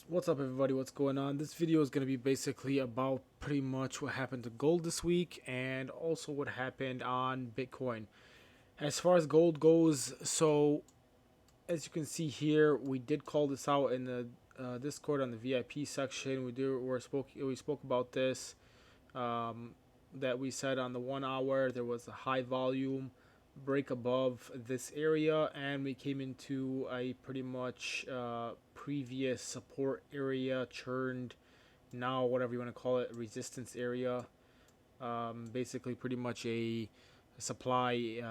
What's up, everybody? What's going on? This video is going to be basically about pretty much what happened to gold this week and also what happened on Bitcoin. As far as gold goes, so as you can see here, we did call this out in the Discord on the VIP section. We spoke about this, um, that we said on the 1 hour there was a high volume break above this area, and we came into a pretty much previous support area, churned, now whatever you want to call it, resistance area. Basically pretty much a supply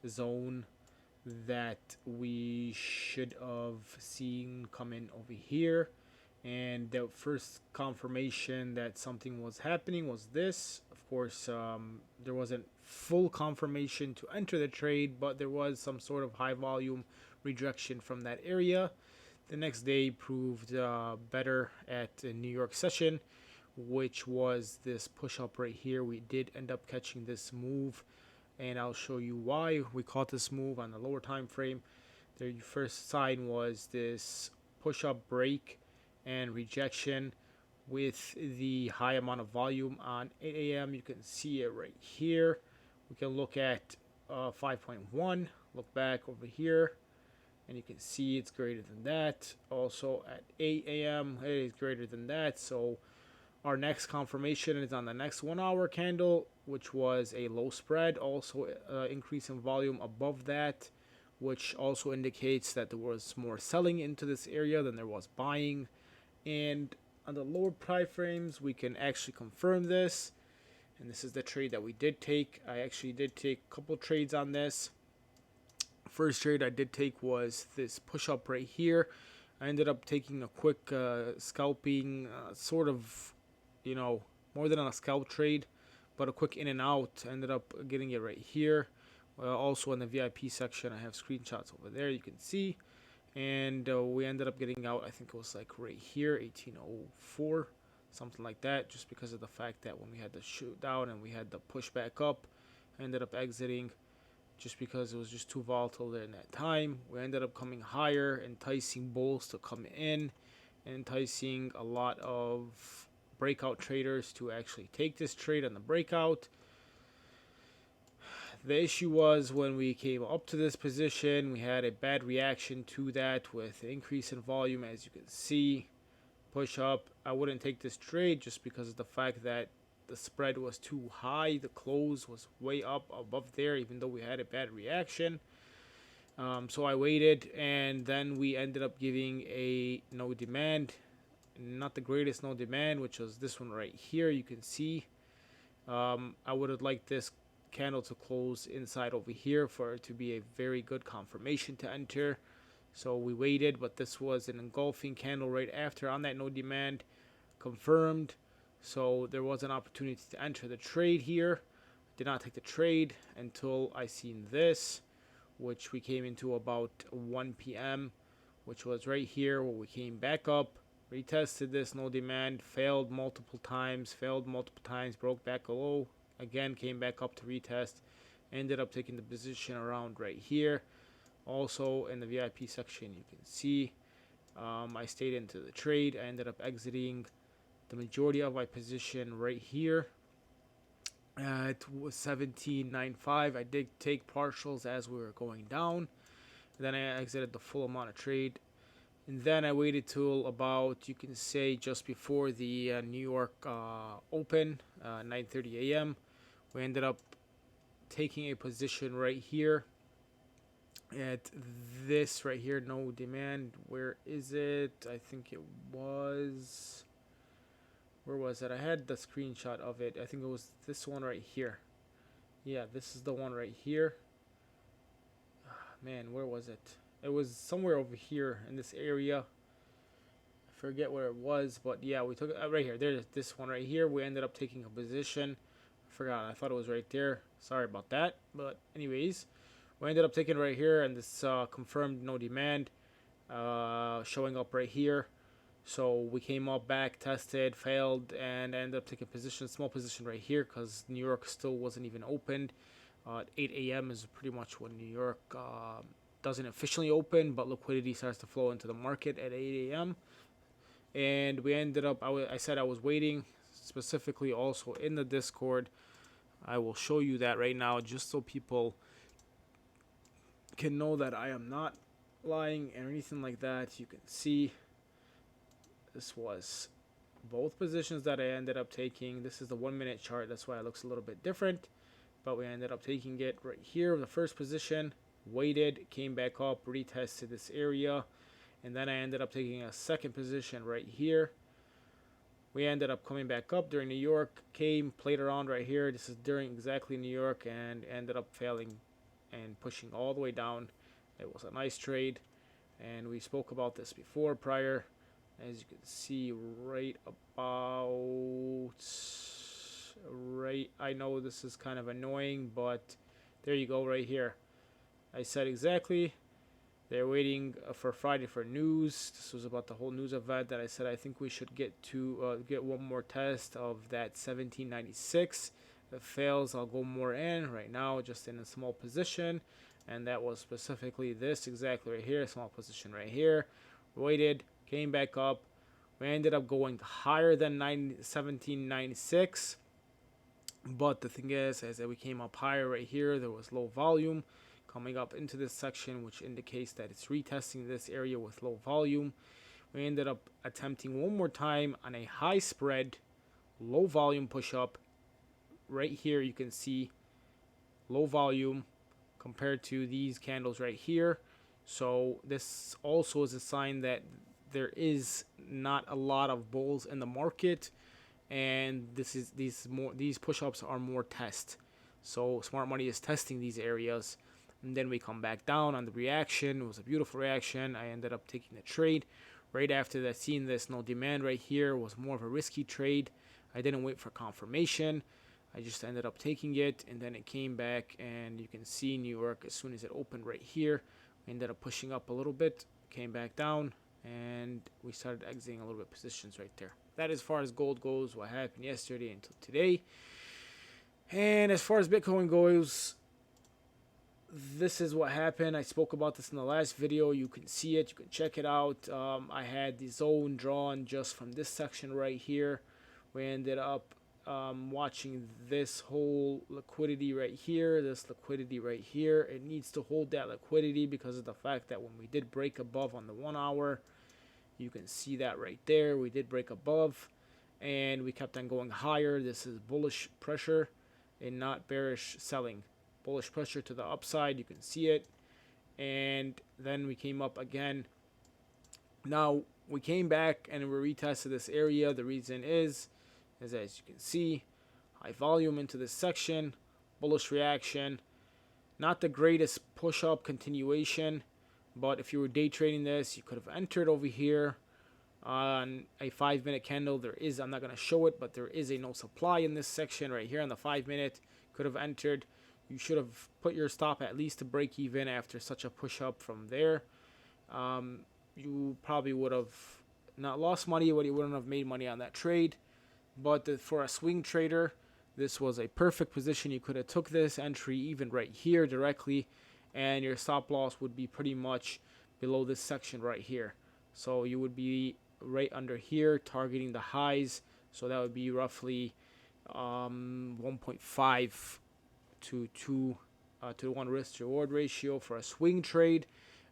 zone that we should have seen come in over here. And the first confirmation that something was happening was this. Of course, there wasn't full confirmation to enter the trade, but there was some sort of high volume rejection from that area. The next day proved better at the New York session, which was this push up right here. We did end up catching this move, and I'll show you why we caught this move on the lower time frame. The first sign was this push up break and rejection with the high amount of volume on 8 a.m. You can see it right here. We can look at 5.1, look back over here, and you can see it's greater than that. Also at 8 a.m. it is greater than that. So our next confirmation is on the next 1 hour candle, which was a low spread, also increase in volume above that, which also indicates that there was more selling into this area than there was buying. And on the lower price frames, we can actually confirm this. And this is the trade that we did take. I actually did take a couple trades on this. First trade I did take was this push up right here. I ended up taking a quick scalping, sort of, more than a scalp trade, but a quick in and out. I ended up getting it right here. Also in the VIP section, I have screenshots over there, you can see. And we ended up getting out, I think it was like right here, 1804, something like that, just because of the fact that when we had the shoot down and we had the push back up, I ended up exiting just because it was just too volatile there in that time. We ended up coming higher, enticing bulls to come in, enticing a lot of breakout traders to actually take this trade on the breakout. The issue was when we came up to this position, we had a bad reaction to that with an increase in volume, as you can see. Push up. I wouldn't take this trade just because of the fact that the spread was too high. The close was way up above there, even though we had a bad reaction. So I waited, and then we ended up giving a no demand. Not the greatest no demand, which was this one right here. You can see. I would have liked this candle to close inside over here for it to be a very good confirmation to enter. So we waited, but this was an engulfing candle right after on that no demand, confirmed. So there was an opportunity to enter the trade here. Did not take the trade until I seen this, which we came into about 1 p.m., which was right here where we came back up, retested this no demand, failed multiple times, broke back low, again came back up to retest, ended up taking the position around right here. Also in the VIP section, you can see I stayed into the trade. I ended up exiting the majority of my position right here. It was 17.95. I did take partials as we were going down. Then I exited the full amount of trade. And then I waited till about, you can say, just before the New York Open, 9:30 a.m. We ended up taking a position right here at this right here, no demand. Where is it? I think it was, where was it? I had the screenshot of it. I think it was this one right here. Yeah, this is the one right here. Man, where was it? It was somewhere over here in this area. I forget where it was, but yeah, we took it right here. There's this one right here. We ended up taking a position. I forgot. I thought it was right there. Sorry about that. But anyways, we ended up taking it right here, and this confirmed no demand, showing up right here. So we came up back, tested, failed, and ended up taking a position, small position right here, because New York still wasn't even opened. 8 a.m. is pretty much when New York doesn't officially open, but liquidity starts to flow into the market at 8 a.m. and we ended up, I said I was waiting, specifically also in the Discord. I will show you that right now just so people can know that I am not lying or anything like that. You can see this was both positions that I ended up taking. This is the 1 minute chart, that's why it looks a little bit different, but we ended up taking it right here, the first position, waited, came back up, retested this area, and then I ended up taking a second position right here. We ended up coming back up during New York, came, played around right here. This is during exactly New York, and ended up failing and pushing all the way down. It was a nice trade, and we spoke about this before prior. As you can see right about right, I know this is kind of annoying, but there you go right here. I said exactly. They're waiting for Friday for news. This was about the whole news event that I said I think we should get one more test of that 1796. If it fails, I'll go more in. Right now, just in a small position, and that was specifically this exactly right here, small position right here. Waited, came back up. We ended up going higher than 1796, but the thing is, as we came up higher right here, there was low volume coming up into this section, which indicates that it's retesting this area with low volume. We ended up attempting one more time on a high spread, low volume push up. Right here, you can see low volume compared to these candles right here. So this also is a sign that there is not a lot of bulls in the market, and these push-ups are more test. So smart money is testing these areas, and then we come back down on the reaction. It was a beautiful reaction. I ended up taking the trade right after that. Seeing this no demand right here was more of a risky trade. I didn't wait for confirmation. I just ended up taking it, and then it came back, and you can see New York as soon as it opened right here. We ended up pushing up a little bit, came back down, and we started exiting a little bit positions right there. That as far as gold goes, what happened yesterday until today. And as far as Bitcoin goes, this is what happened. I spoke about this in the last video. You can see it, you can check it out. I had the zone drawn just from this section right here. We ended up watching this whole liquidity right here, this liquidity right here. It needs to hold that liquidity because of the fact that when we did break above on the 1 hour, you can see that right there, we did break above, and we kept on going higher. This is bullish pressure and not bearish selling. Bullish pressure to the upside, you can see it, and then we came up again. Now we came back and we retested this area. The reason is as you can see, high volume into this section, bullish reaction, not the greatest push up continuation, but if you were day trading this, you could have entered over here on a 5-minute candle. I'm not going to show it, but there is a no supply in this section right here on the 5-minute. Could have entered. You should have put your stop at least to break even after such a push up from there. You probably would have not lost money, but you wouldn't have made money on that trade. But for a swing trader, this was a perfect position. You could have took this entry even right here directly, and your stop loss would be pretty much below this section right here. So you would be right under here targeting the highs. So that would be roughly 1.5 to 2 to 1 risk to reward ratio for a swing trade.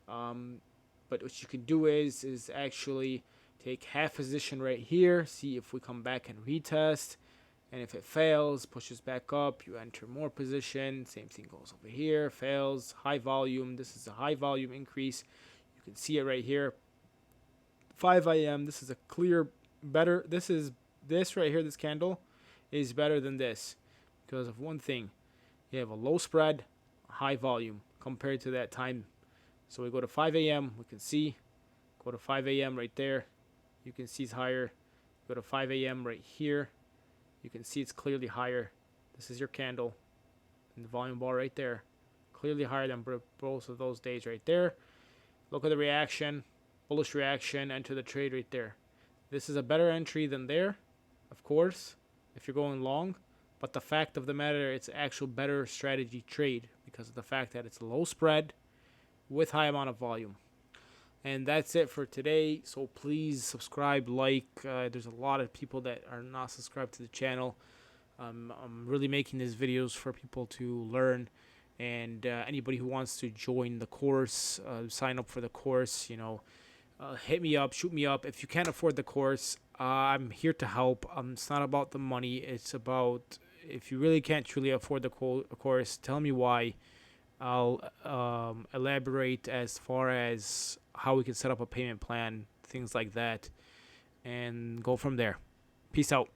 But what you can do is actually take half position right here, see if we come back and retest, and if it fails, pushes back up, you enter more position. Same thing goes over here, fails, high volume. This is a high volume increase. You can see it right here. 5 a.m. This is a clear better. This right here, this candle is better than this because of one thing. You have a low spread, high volume compared to that time. So we go to 5 a.m. We can see, go to 5 a.m. right there. You can see it's higher. Go to 5 a.m. right here. You can see it's clearly higher. This is your candle and the volume bar right there. Clearly higher than both of those days right there. Look at the reaction. Bullish reaction. Enter the trade right there. This is a better entry than there, of course, if you're going long. But the fact of the matter, it's an actual better strategy trade because of the fact that it's a low spread with high amount of volume. And that's it for today. So please subscribe, like. There's a lot of people that are not subscribed to the channel. I'm really making these videos for people to learn, and anybody who wants to join the course, sign up for the course. Hit me up, shoot me up. If you can't afford the course, I'm here to help. It's not about the money. It's about if you really can't truly afford the course, tell me why. I'll elaborate as far as how we can set up a payment plan, things like that, and go from there. Peace out.